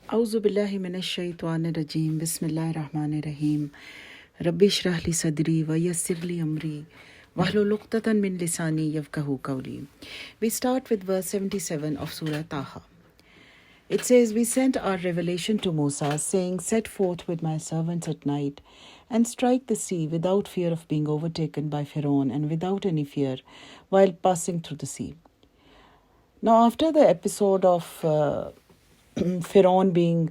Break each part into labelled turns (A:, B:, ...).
A: Auzu billahi minash shaitanir rajim. Bismillahir rahmanir rahim. Rabbi shrah li sadri wa yassir li amri wahlul uqdatan min lisani yafqahu qawli. We start with verse 77 of Surah Taha. It says, "We sent our revelation to Musa, saying, 'Set forth with my servants at night and strike the sea without fear of being overtaken by Pharaoh and without any fear while passing through the sea.'" Now, after the episode of Pharaoh being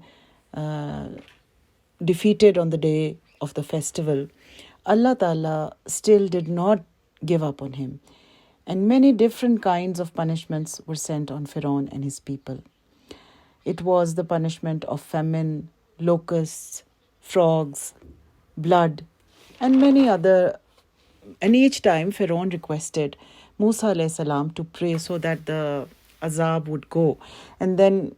A: defeated on the day of the festival, Allah Ta'ala still did not give up on him. And many different kinds of punishments were sent on Pharaoh and his people. It was the punishment of famine, locusts, frogs, blood, and many other. And each time Pharaoh requested Musa alayhi salam to pray so that the azab would go. And then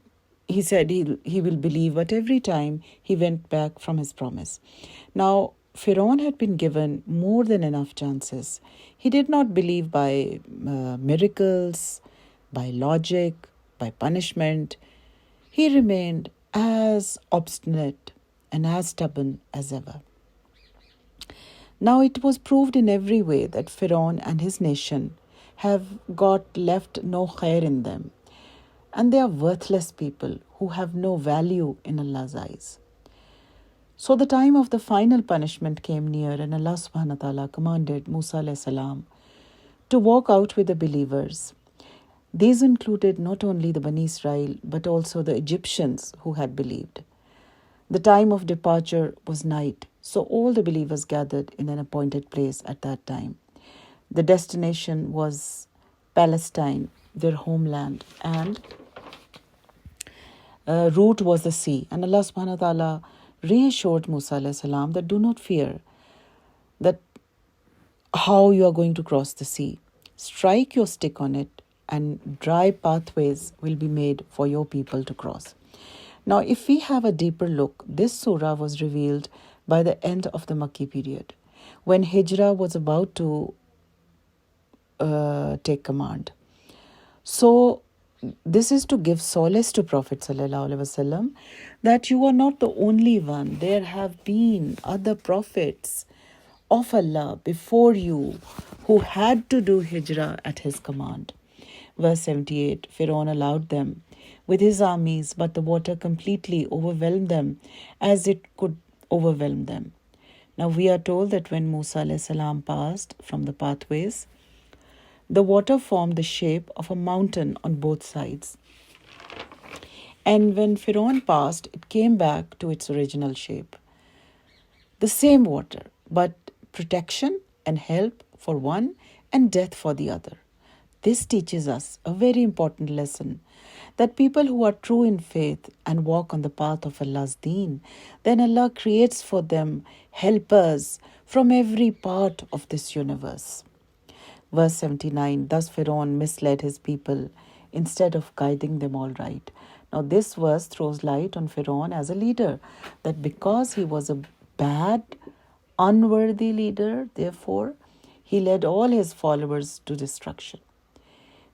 A: he said he will believe, but every time he went back from his promise. Now, Pharaoh had been given more than enough chances. He did not believe by miracles, by logic, by punishment. He remained as obstinate and as stubborn as ever. Now it was proved in every way that Pharaoh and his nation have got left no khair in them, and they are worthless people who have no value in Allah's eyes. So the time of the final punishment came near, and Allah subhanahu wa ta'ala commanded Musa alayhi salam to walk out with the believers. These included not only the Bani Israel, but also the Egyptians who had believed. The time of departure was night, so all the believers gathered in an appointed place at that time. The destination was Palestine, their homeland, and route was the sea. And Allah subhanahu wa ta'ala reassured Musa alayhi salam that do not fear that how you are going to cross the sea. Strike your stick on it and dry pathways will be made for your people to cross. Now, if we have a deeper look, this surah was revealed by the end of the Makki period, when Hijrah was about to take command. So, this is to give solace to Prophet ﷺ that you are not the only one. There have been other prophets of Allah before you who had to do Hijrah at his command. Verse 78, Pharaoh allowed them with his armies, but the water completely overwhelmed them as it could overwhelm them. Now we are told that when Musa alayhi salam passed from the pathways, the water formed the shape of a mountain on both sides. And when Pharaoh passed, it came back to its original shape. The same water, but protection and help for one and death for the other. This teaches us a very important lesson, that people who are true in faith and walk on the path of Allah's deen, then Allah creates for them helpers from every part of this universe. Verse 79, thus Pharaoh misled his people instead of guiding them all right. Now this verse throws light on Pharaoh as a leader, that because he was a bad, unworthy leader, therefore he led all his followers to destruction.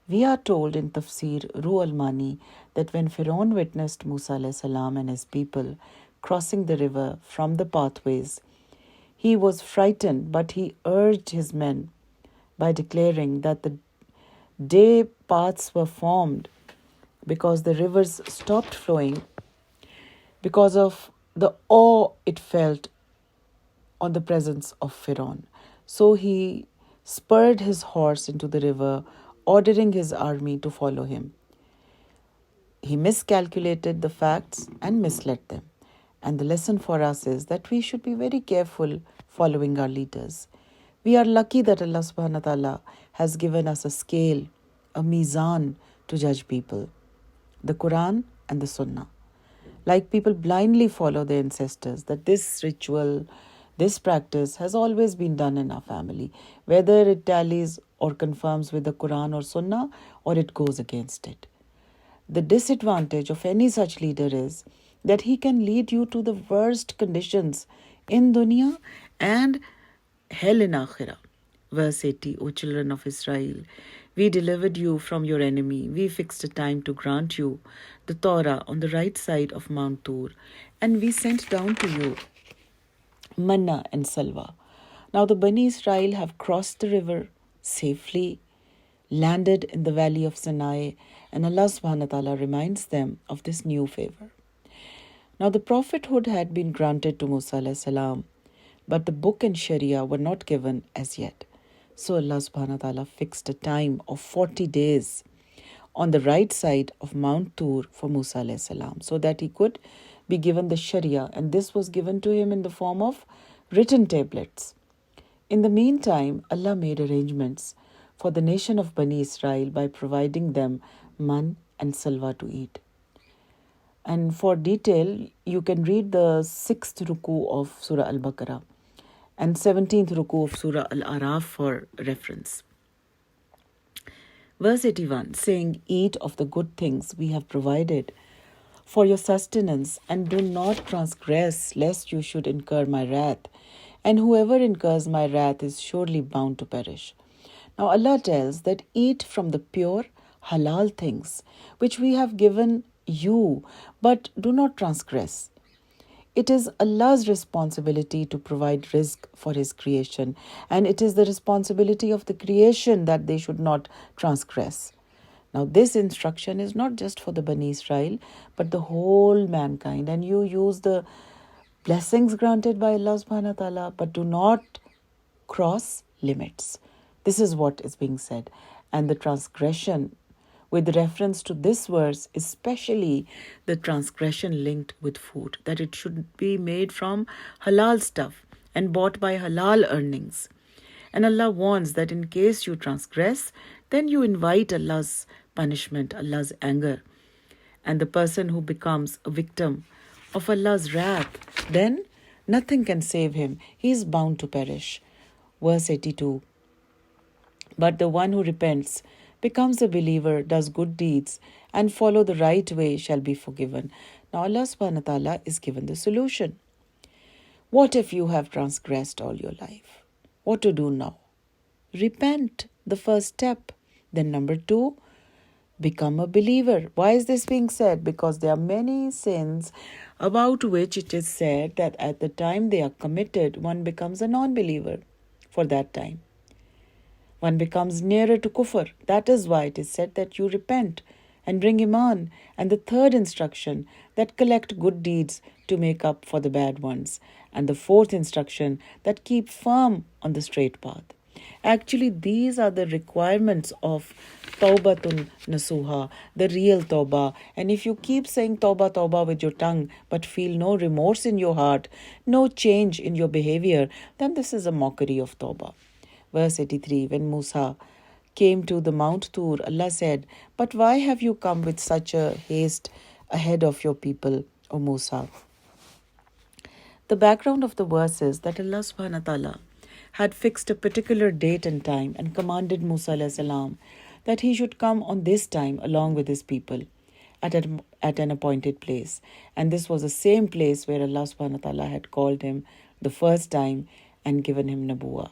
A: We are told in Tafseer Ruh al-Mani that when Pharaoh witnessed Musa alayhi salam and his people crossing the river from the pathways, he was frightened, but he urged his men by declaring that the day paths were formed because the rivers stopped flowing because of the awe it felt on the presence of Pharaoh. So he spurred his horse into the river, ordering his army to follow him. He miscalculated the facts and misled them. And the lesson for us is that we should be very careful following our leaders. We are lucky that Allah subhanahu wa ta'ala has given us a scale, a mizan to judge people, the Quran and the Sunnah. Like people blindly follow their ancestors, that this ritual, this practice has always been done in our family, whether it tallies or confirms with the Quran or Sunnah, or it goes against it. The disadvantage of any such leader is that he can lead you to the worst conditions in dunya and hell in akhirah. Verse 80, O children of Israel, We delivered you from your enemy. We fixed a time to grant you the Torah on the right side of Mount Tur, and we sent down to you manna and salwa. Now the Bani Israel have crossed the river safely, landed in the valley of Sinai, and Allah subhanahu wa ta'ala reminds them of this new favor. Now the prophethood had been granted to Musa alayhi salam, but the book and Sharia were not given as yet. So Allah subhanahu wa ta'ala fixed a time of 40 days on the right side of Mount Tur for Musa alayhi salam, so that he could be given the Sharia, and this was given to him in the form of written tablets. In the meantime, Allah made arrangements for the nation of Bani Israel by providing them man and salwa to eat. And for detail, you can read the 6th ruku of Surah Al-Baqarah and 17th ruku of Surah Al-Araf for reference. Verse 81, saying, eat of the good things we have provided for your sustenance, and do not transgress, lest you should incur my wrath. And whoever incurs my wrath is surely bound to perish. Now Allah tells that eat from the pure halal things which we have given you, but do not transgress. It is Allah's responsibility to provide rizq for His creation, and it is the responsibility of the creation that they should not transgress. Now this instruction is not just for the Bani Israel, but the whole mankind, and you use the blessings granted by Allah subhanahu wa ta'ala, but do not cross limits. This is what is being said. And the transgression with reference to this verse, especially the transgression linked with food, that it should be made from halal stuff and bought by halal earnings. And Allah warns that in case you transgress, then you invite Allah's punishment, Allah's anger. And the person who becomes a victim of Allah's wrath, then nothing can save him. He is bound to perish. Verse 82. But the one who repents, becomes a believer, does good deeds, and follow the right way shall be forgiven. Now Allah subhanahu wa ta'ala is given the solution. What if you have transgressed all your life? What to do now? Repent, the first step. Then number 2, become a believer. Why is this being said? Because there are many sins about which it is said that at the time they are committed, one becomes a non-believer for that time. One becomes nearer to kufr. That is why it is said that you repent and bring iman. And the third instruction, that collect good deeds to make up for the bad ones. And the fourth instruction, that keep firm on the straight path. Actually, these are the requirements of Tawbatun Nasuha, the real Tawbah. And if you keep saying Tawbah, Tawbah with your tongue, but feel no remorse in your heart, no change in your behavior, then this is a mockery of Tawbah. Verse 83, when Musa came to the Mount Tur, Allah said, but why have you come with such a haste ahead of your people, O Musa? The background of the verse is that Allah subhanahu wa ta'ala had fixed a particular date and time and commanded Musa alayhi salam that he should come on this time along with his people at an appointed place. And this was the same place where Allah subhanahu wa ta'ala had called him the first time and given him Nabuwa.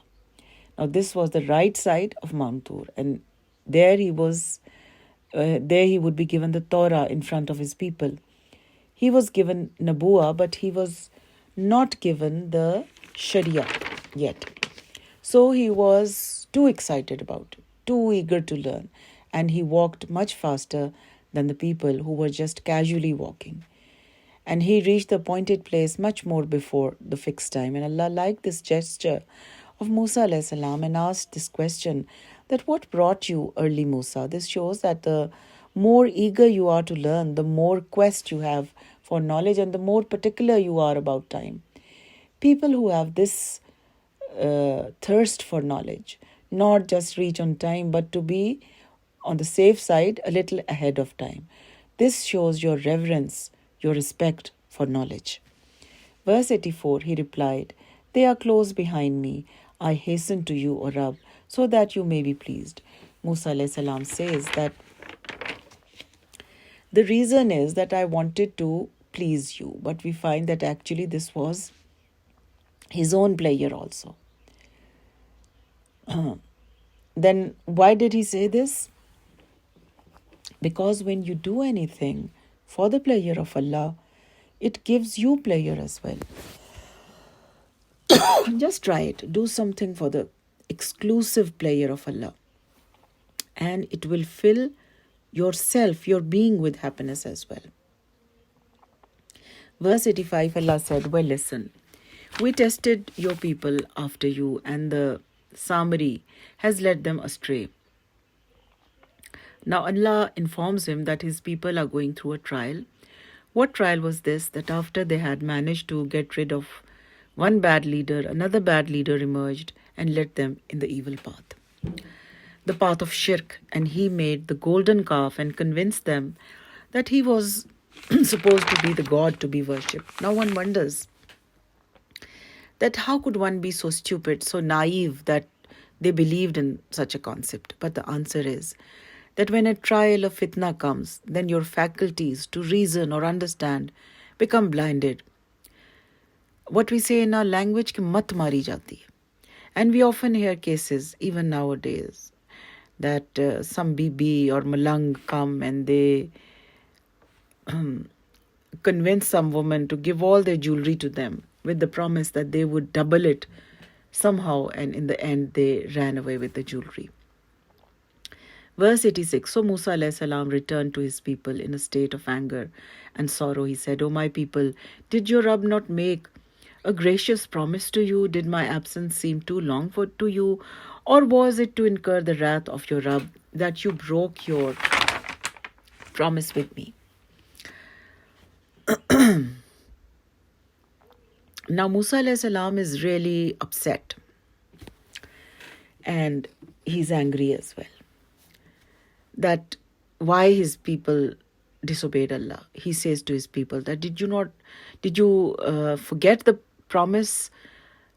A: Now this was the right side of Mount Tur, and there he would be given the Torah in front of his people. He was given Nabuwa, but he was not given the Sharia yet. So he was too excited about it, too eager to learn, and he walked much faster than the people who were just casually walking. And he reached the appointed place much more before the fixed time. And Allah liked this gesture of Musa alayhi salam and asked this question, that what brought you early, Musa? This shows that the more eager you are to learn, the more quest you have for knowledge, and the more particular you are about time. People who have this thirst for knowledge, not just reach on time, but to be on the safe side a little ahead of time. This shows your reverence, your respect for knowledge. Verse 84, he replied, they are close behind me. I hasten to you, O Rabb, so that you may be pleased. Musa alayhi salam says that the reason is that I wanted to please you. But we find that actually this was his own pleasure also. Then why did he say this? Because when you do anything for the pleasure of Allah, it gives you pleasure as well. Just try it. Do something for the exclusive pleasure of Allah, and it will fill yourself, your being, with happiness as well. Verse 85, Allah said, well, listen, we tested your people after you, and the Samari has led them astray. Now Allah informs him that his people are going through a trial. What trial was this? That after they had managed to get rid of one bad leader, another bad leader emerged and led them in the evil path, the path of shirk, and he made the golden calf and convinced them that he was supposed to be the god to be worshipped. Now one wonders that how could one be so stupid, so naive that they believed in such a concept? But the answer is that when a trial of fitna comes, then your faculties to reason or understand become blinded. What we say in our language, ki mat mari jati hai. And we often hear cases, even nowadays, that some bibi or malang come and they convince some woman to give all their jewelry to them with the promise that they would double it somehow, and in the end they ran away with the jewelry. Verse 86, so Musa alayhi salam returned to his people in a state of anger and sorrow. He said, O my people, did your Rabb not make a gracious promise to you? Did my absence seem too long to you? Or was it to incur the wrath of your Rabb that you broke your promise with me? Now Musa alayhi salam is really upset and he's angry as well, that why his people disobeyed Allah. He says to his people that did you forget the promise,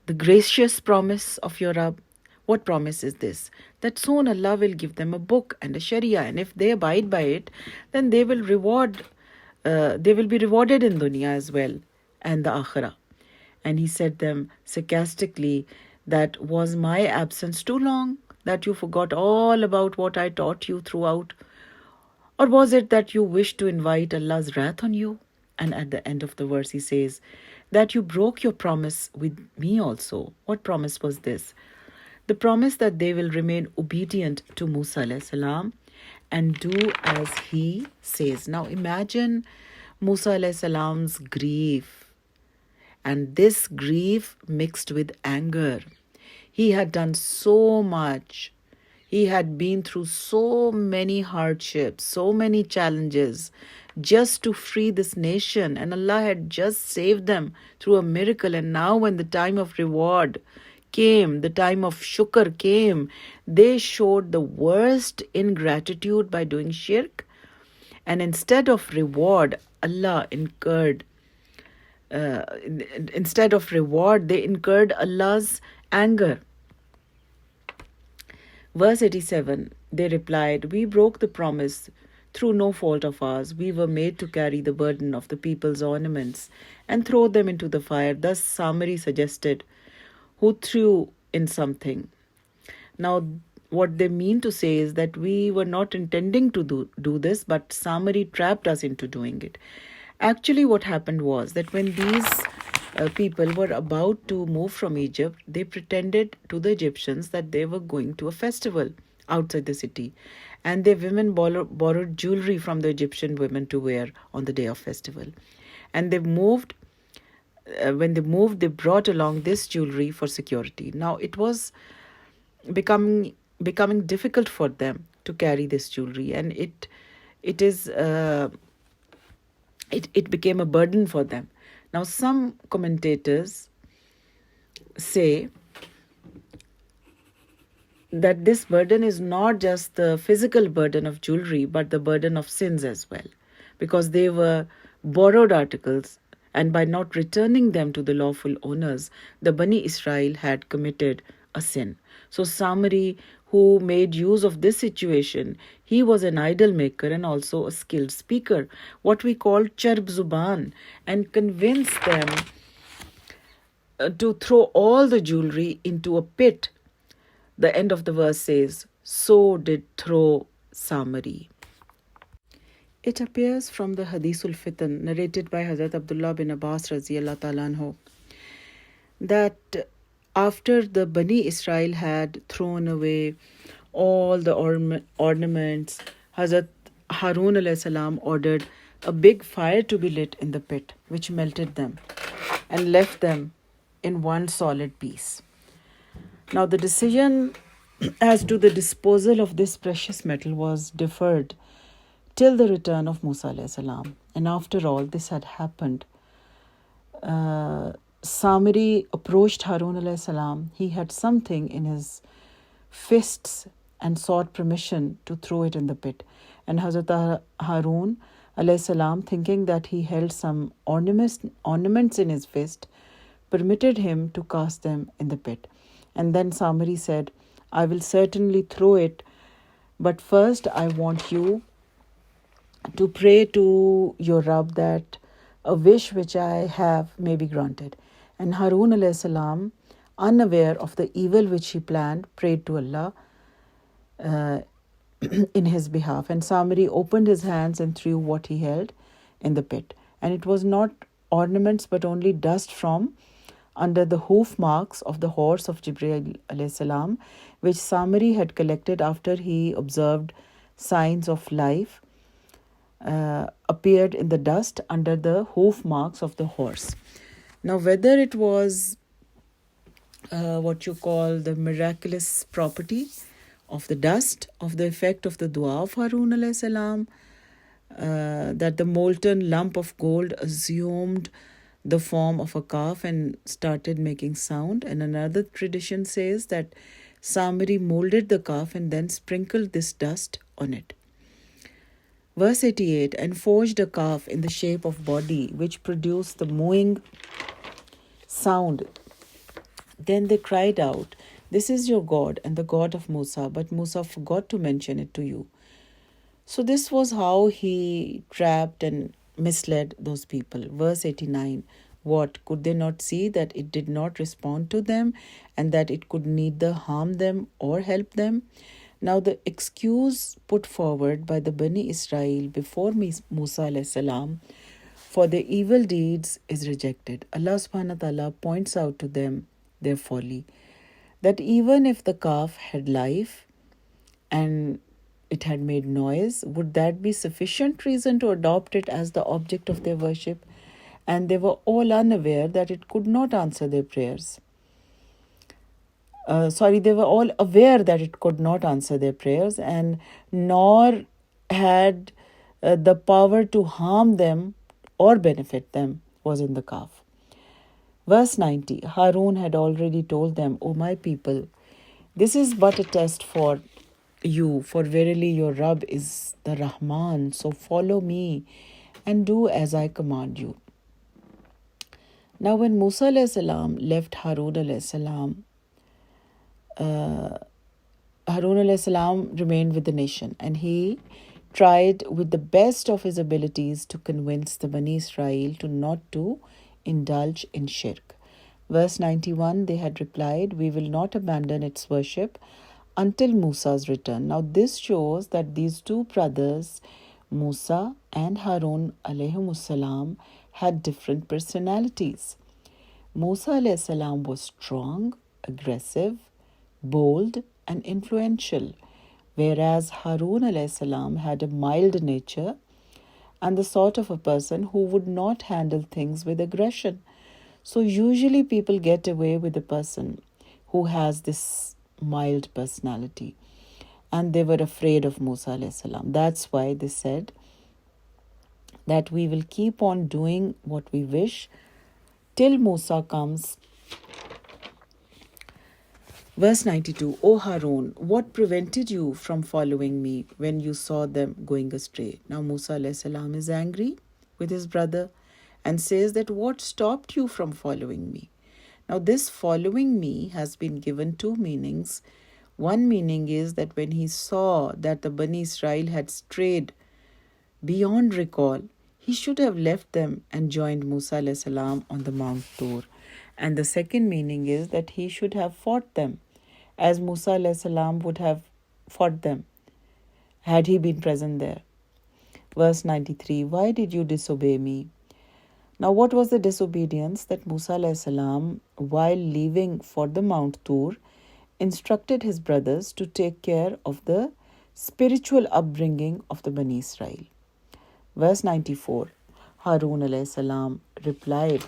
A: the gracious promise of your Rabb? What promise is this? That soon Allah will give them a book and a Sharia, and if they abide by it, then they will be rewarded in dunya as well and the akhirah. And he said them sarcastically, that was my absence too long, that you forgot all about what I taught you throughout? Or was it that you wished to invite Allah's wrath on you? And at the end of the verse he says that you broke your promise with me also. What promise was this? The promise that they will remain obedient to Musa alayhi salam and do as he says. Now imagine Musa alayhi salam's grief, and this grief mixed with anger. He had done so much. He had been through so many hardships, so many challenges just to free this nation, and Allah had just saved them through a miracle. And now when the time of reward came, the time of shukr came, they showed the worst ingratitude by doing shirk. And instead of reward, they incurred Allah's anger. Verse 87, they replied, we broke the promise through no fault of ours. We were made to carry the burden of the people's ornaments and throw them into the fire. Thus Samari suggested, who threw in something. Now what they mean to say is that we were not intending to do this, but Samari trapped us into doing it. Actually what happened was that when these people were about to move from Egypt, they pretended to the Egyptians that they were going to a festival outside the city, and their women borrowed jewelry from the Egyptian women to wear on the day of festival. And they moved. When they moved, they brought along this jewelry for security. Now it was becoming difficult for them to carry this jewelry, and it became a burden for them. Now some commentators say that this burden is not just the physical burden of jewelry, but the burden of sins as well, because they were borrowed articles, and by not returning them to the lawful owners, the Bani Israel had committed a sin. So Samari, who made use of this situation, he was an idol maker and also a skilled speaker, what we call charb zuban, and convinced them to throw all the jewelry into a pit The end of the verse says, so did throw Samari. It appears from the Hadithul Fitan narrated by Hazrat Abdullah bin Abbas Raziyallahu Ta'ala Anhu that after the Bani Israel had thrown away all the ornaments, Hazrat Harun alayhi salam ordered a big fire to be lit in the pit, which melted them and left them in one solid piece. Now, the decision as to the disposal of this precious metal was deferred till the return of Musa alayhi salam. And after all this had happened, Samiri approached Harun alayhi salam. He had something in his fists and sought permission to throw it in the pit. And Hazrat Harun alayhi salam, thinking that he held some ornaments in his fist, permitted him to cast them in the pit. And then Samiri said, I will certainly throw it, but first I want you to pray to your Rabb that a wish which I have may be granted. And Harun alayhi salam, unaware of the evil which he planned, prayed to Allah in his behalf. And Samiri opened his hands and threw what he held in the pit. And it was not ornaments but only dust from under the hoof marks of the horse of Jibreel alayhi salam, which Samiri had collected after he observed signs of life appeared in the dust under the hoof marks of the horse. Now, whether it was what you call the miraculous property of the dust, of the effect of the dua of Harun alayhi salam, that the molten lump of gold assumed the form of a calf and started making sound. And another tradition says that Samiri molded the calf and then sprinkled this dust on it. Verse 88, and forged a calf in the shape of body, which produced the mooing sound. Then they cried out, this is your God and the God of Musa, but Musa forgot to mention it to you. So this was how he trapped and misled those people. Verse 89, what? Could they not see that it did not respond to them and that it could neither harm them or help them? Now the excuse put forward by the Bani Israel before Musa alayhi salam for their evil deeds is rejected. Allah subhanahu wa ta'ala points out to them their folly, that even if the calf had life and it had made noise, would that be sufficient reason to adopt it as the object of their worship? And they were all unaware that it could not answer their prayers. They were all aware that it could not answer their prayers, and nor had the power to harm them or benefit them was in the calf. Verse 90, Harun had already told them, O my people, this is but a test for you, for verily your Rabb is the Rahman, so follow me and do as I command you. Now when Musa alayhi salam left Harun alayhi salam, Harun alayhi salam remained with the nation, and he tried with the best of his abilities to convince the Bani Israel to not to indulge in shirk. Verse 91, they had replied, we will not abandon its worship until Musa's return. Now this shows that these two brothers, Musa and Harun alayhi salam, had different personalities. Musa alayhi salam was strong, aggressive, bold and influential, whereas Harun alayhi salam had a mild nature and the sort of a person who would not handle things with aggression. So usually people get away with a person who has this mild personality, and they were afraid of Musa alayhi salam. That's why they said that we will keep on doing what we wish till Musa comes. Verse 92, O Harun, what prevented you from following me when you saw them going astray? Now Musa alayhi salam is angry with his brother and says that what stopped you from following me? Now this following me has been given two meanings. One meaning is that when he saw that the Bani Israel had strayed beyond recall, he should have left them and joined Musa alayhi salam on the Mount Tur. And the second meaning is that he should have fought them as Musa alayhi salam would have fought them had he been present there. Verse 93, why did you disobey me? Now, what was the disobedience? That Musa alayhi salam, while leaving for the Mount Tur, instructed his brothers to take care of the spiritual upbringing of the Bani Israel. Verse 94, Harun alayhi salam replied,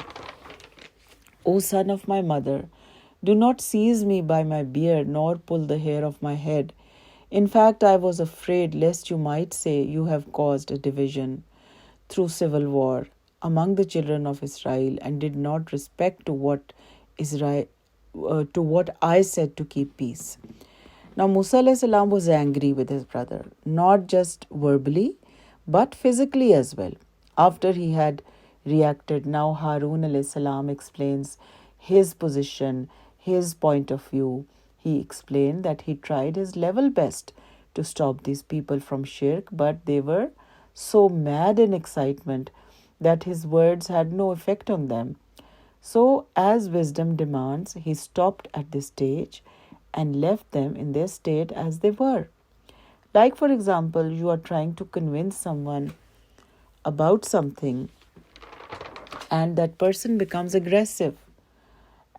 A: O son of my mother, do not seize me by my beard, nor pull the hair of my head. In fact, I was afraid lest you might say you have caused a division through civil war among the children of Israel, and did not respect to what I said to keep peace. Now Musa alayhi salam was angry with his brother, not just verbally, but physically as well. After he had reacted, now Harun alayhi salam explains his position, his point of view. He explained that he tried his level best to stop these people from shirk, but they were so mad in excitement that his words had no effect on them. So, as wisdom demands, he stopped at this stage and left them in their state as they were. Like, for example, you are trying to convince someone about something, and that person becomes aggressive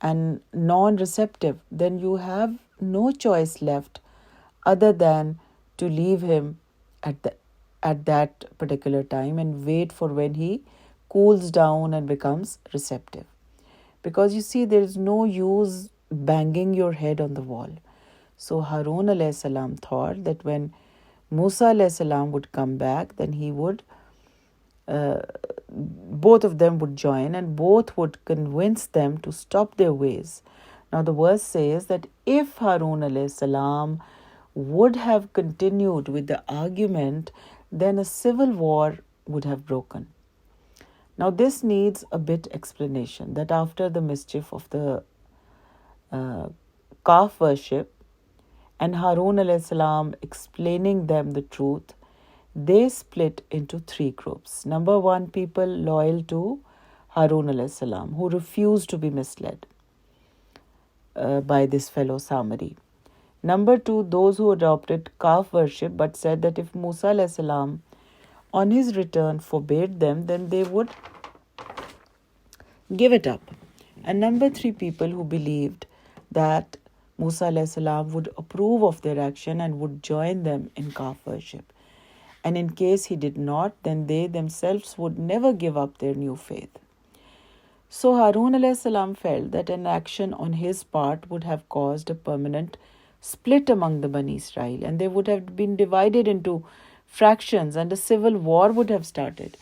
A: and non-receptive, then you have no choice left other than to leave him at that particular time and wait for when he cools down and becomes receptive. Because you see, there is no use banging your head on the wall. So Harun alayhi salam thought that when Musa alayhi salam would come back, then he would both of them would join, and both would convince them to stop their ways. Now the verse says that if Harun alayhi salam would have continued with the argument, then a civil war would have broken. Now this needs a bit explanation, that after the mischief of the calf worship and Harun alayhi salam explaining them the truth, they split into three groups. Number one, people loyal to Harun alayhi salam, who refused to be misled by this fellow Samari. Number two, those who adopted calf worship but said that if Musa alayhi salam on his return forbade them, then they would give it up. And number three, people who believed that Musa alayhi salam would approve of their action and would join them in calf worship. And in case he did not, then they themselves would never give up their new faith. So Harun alayhi salam felt that an action on his part would have caused a permanent split among the Bani Israel, and they would have been divided into fractions, and a civil war would have started.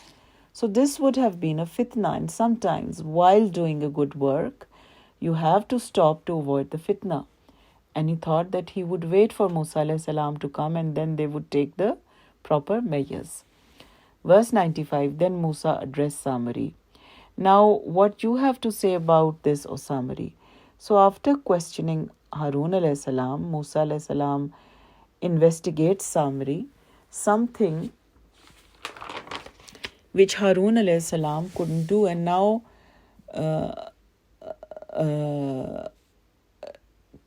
A: So this would have been a fitna, and sometimes while doing a good work, you have to stop to avoid the fitna. And he thought that he would wait for Musa alayhi salam to come, and then they would take the proper measures. Verse 95, then Musa addressed Samari. Now, what you have to say about this, O Samari? So after questioning Harun alayhi salam, Musa alayhi salam investigates Samari, something which Harun alayhi salam couldn't do. And now,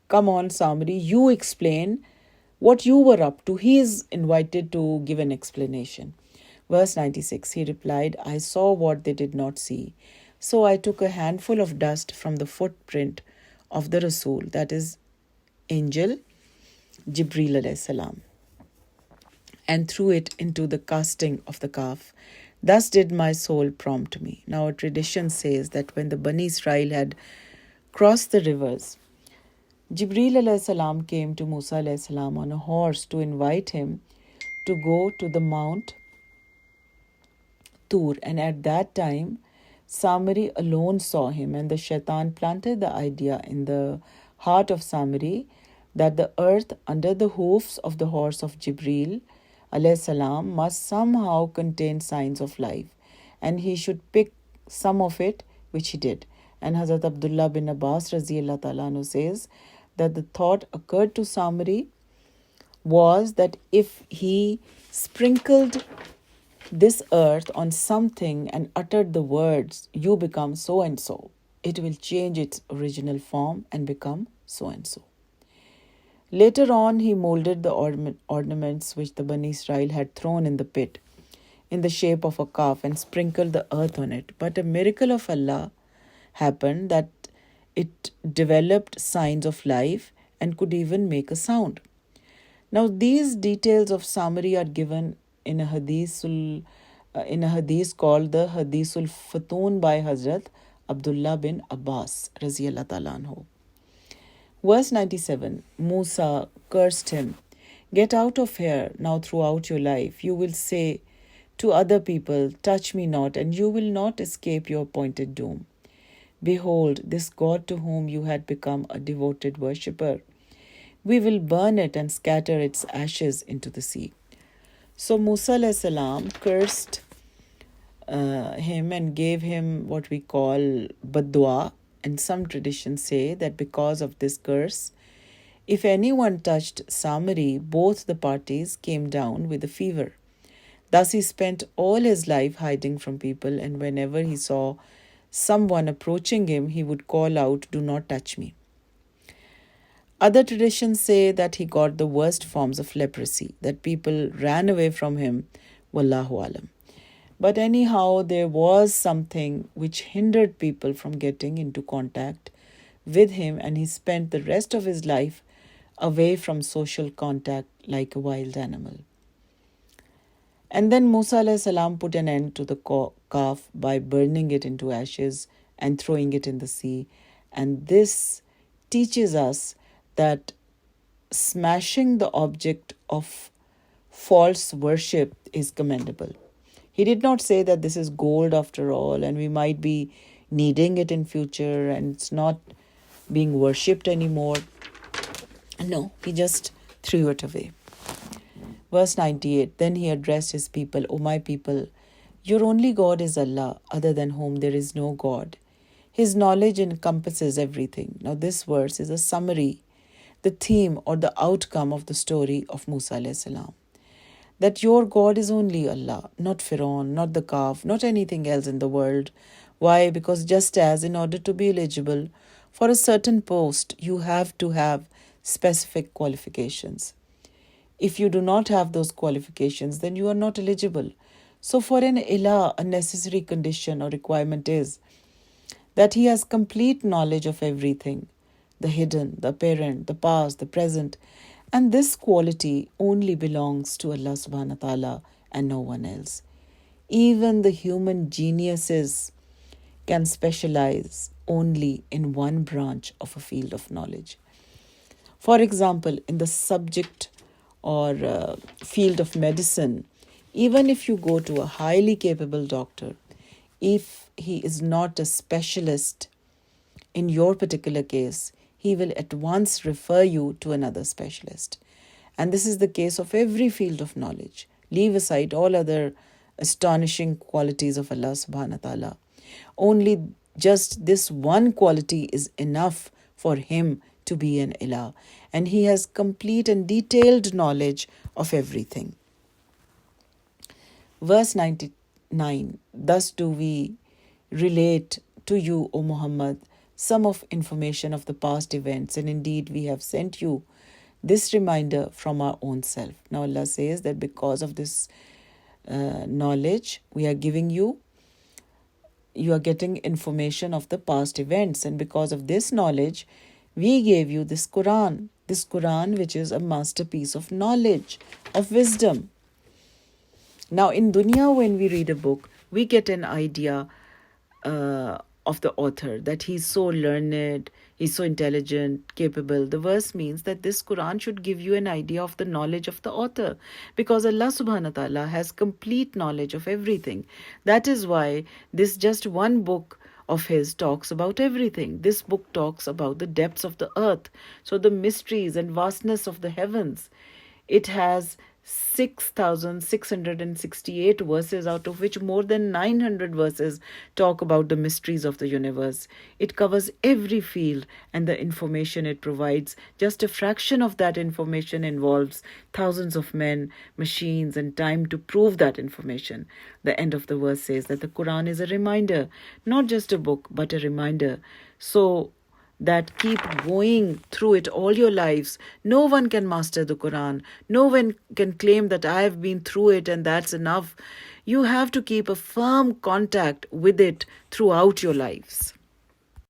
A: come on Samari, you explain what you were up to. He is invited to give an explanation. Verse 96, he replied, I saw what they did not see. So I took a handful of dust from the footprint of the Rasul, that is angel Jibreel alayhi salam, and threw it into the casting of the calf. Thus did my soul prompt me. Now a tradition says that when the Bani Israel had crossed the rivers, Jibreel alayhi salam came to Musa alayhi salam on a horse to invite him to go to the Mount Tur, and at that time Samari alone saw him, and the shaitan planted the idea in the heart of Samari that the earth under the hoofs of the horse of Jibreel alayhi salam must somehow contain signs of life, and he should pick some of it, which he did. And Hazrat Abdullah bin Abbas Raziyallahu Ta'ala anhu says that the thought occurred to Samari was that if he sprinkled this earth on something and uttered the words, you become so and so, it will change its original form and become so and so. Later on, he molded the ornaments which the Bani Israel had thrown in the pit in the shape of a calf and sprinkled the earth on it. But a miracle of Allah happened that it developed signs of life and could even make a sound. Now, these details of summary are given in a hadith called the Hadithul Fatun by Hazrat Abdullah bin Abbas Raziyallahu Ta'ala anhu. Verse 97, Musa cursed him, "Get out of here now throughout your life. You will say to other people, 'Touch me not,' and you will not escape your appointed doom. Behold, this God to whom you had become a devoted worshipper. We will burn it and scatter its ashes into the sea." So Musa alayhi salam cursed him and gave him what we call badwa, and some traditions say that because of this curse, if anyone touched Samari, both the parties came down with a fever. Thus he spent all his life hiding from people, and whenever he saw someone approaching him, he would call out, "Do not touch me." Other traditions say that he got the worst forms of leprosy, that people ran away from him, wallahu alam. But anyhow, there was something which hindered people from getting into contact with him, and he spent the rest of his life away from social contact like a wild animal. And then Musa alayhi salam put an end to the calf by burning it into ashes and throwing it in the sea. And this teaches us that smashing the object of false worship is commendable. He did not say that this is gold after all and we might be needing it in future and it's not being worshipped anymore. No, he just threw it away. Verse 98, then he addressed his people, "O my people, your only God is Allah, other than whom there is no God. His knowledge encompasses everything." Now this verse is a summary, the theme or the outcome of the story of Musa alayhi salam. That your God is only Allah, not Firaun, not the calf, not anything else in the world. Why? Because just as in order to be eligible for a certain post, you have to have specific qualifications. If you do not have those qualifications, then you are not eligible. So for an ilah, a necessary condition or requirement is that he has complete knowledge of everything, the hidden, the apparent, the past, the present. And this quality only belongs to Allah subhanahu wa ta'ala and no one else. Even the human geniuses can specialize only in one branch of a field of knowledge. For example, in the subject or field of medicine, even if you go to a highly capable doctor, if he is not a specialist in your particular case, he will at once refer you to another specialist. And this is the case of every field of knowledge. Leave aside all other astonishing qualities of Allah subhanahu wa ta'ala. Only just this one quality is enough for him to be an ilah. And he has complete and detailed knowledge of everything. Verse 99, thus do we relate to you, O Muhammad, some of information of the past events, and indeed we have sent you this reminder from our own self. Now Allah says that because of this knowledge we are giving you, you are getting information of the past events, and because of this knowledge we gave you this Quran which is a masterpiece of knowledge, of wisdom. Now in dunya, when we read a book, we get an idea of the author, that he's so learned, he's so intelligent, capable. The verse means that this Quran should give you an idea of the knowledge of the author, because Allah subhanahu wa ta'ala has complete knowledge of everything. That is why this just one book of his talks about everything. This book talks about the depths of the earth, so the mysteries and vastness of the heavens. It has 6,668 verses, out of which more than 900 verses talk about the mysteries of the universe. It covers every field, and the information it provides, just a fraction of that information involves thousands of men, machines, and time to prove that information. The end of the verse says that the Quran is a reminder, not just a book, but a reminder. So that keep going through it all your lives. No one can master the Quran. No one can claim that I have been through it and that's enough. You have to keep a firm contact with it throughout your lives.